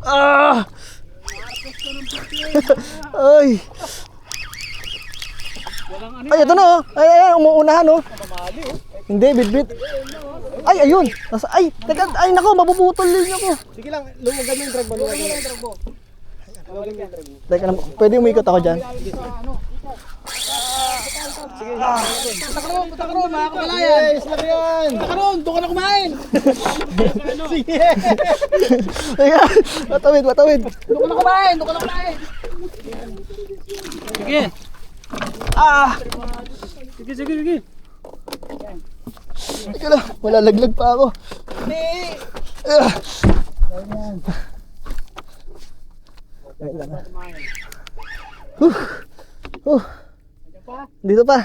Ah! Ay! Ay, ito na oh. Ay, umuunahan oh. Hindi, bitbit. Ay, ayun. Ay, teka, ay nako, mabubutol din ako. Sige lang, lumugan mo yung drag mo. Teka lang, pwede umikot ako dyan. Sige. Punta ka roon, mga kamalayan. Yes, lang yan. Punta ka roon, doon ka na kumain. Sige. Teka, matawid. Doon ka na kumain. Sige. Ah! Sige. Teka lang, malalaglag pa ako. Ah! Dito pa.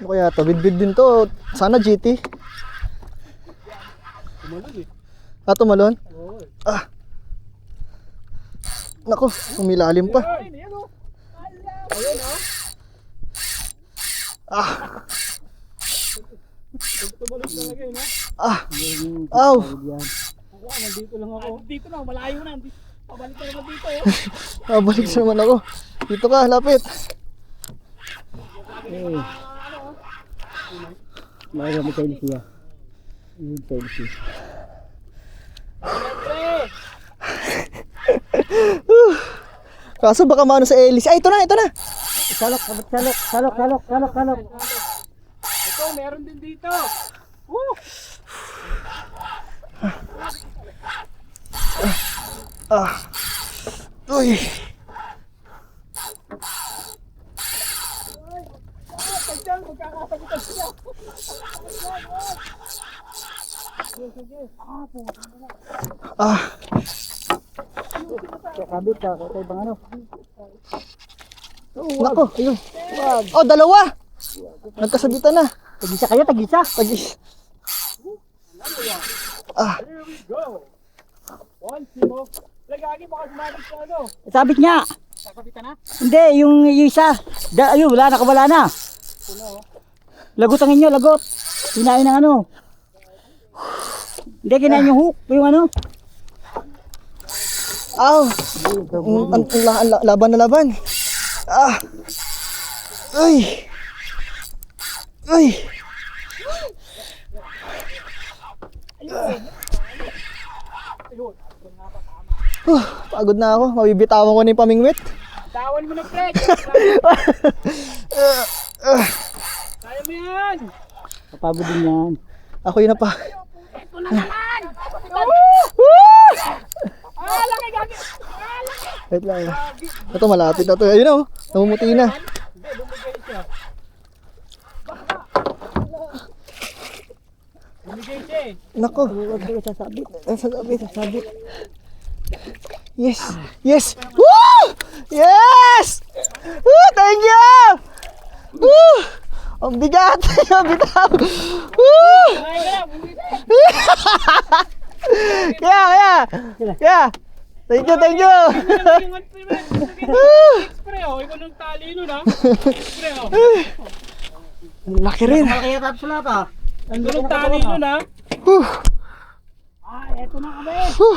Ano kaya to? Bidbid din to. Sana GT. Tumalon eh. Ah, tumalon? Oo. Ah. Nako, umilalim pa. Ayun o. Ah. Tumalon talaga yun ha. Ah. Aw. Ako, nandito lang ako. Dito na, malayo na. Pabalik ka naman dito eh. Balik sa naman ako. Dito ka, lapit. Mayroon mo kayo siya. Yun kayo siya. Kaso baka maano sa Ellis. Ay, ito na. Salok. Ito, meron din dito. Woo! Ah. Uy. Ah. Kabit ka, kaya ibang ano. Nako, ayun. Oh, dalawa. Nagkasabitan na. Tagisa kayo, tagisa. Ah. Here we go. 1, 2. Lagagi, baka sumabit ka ano. Sabit niya. Kakabitan na? Hindi, yung isa. Ayun, wala na. Lagot ang inyo, lagot. Kinain ng ano. Hindi, kinain yung hook. Yung ano. Aw. Laban na laban. Ah. Uy. Pagod na ako. Mabibitawan ko na yung pamingwit. Tawan mo na, Fred. Kaya mo yan. Kapagod din yan. Ako yun na pa. Ito na naman. Laki gagi. Laki. Wait lang. Ito malapit na to. Ayun oh. Namumuti na. Hindi, bumigay siya. Bumigay siya eh. Nako. Sasabit. Yes. Woo! Yes! Woo! Thank you! Woo! Ang bigat. Bitaw. Woo! Kaya. Thank you. Spray oh, ikaw ng tali nun ha. Spray oh. Laki rin. Kaya tapos sila pa. Ikaw ng tali nun ha. Woo! Eto na kami. Woo!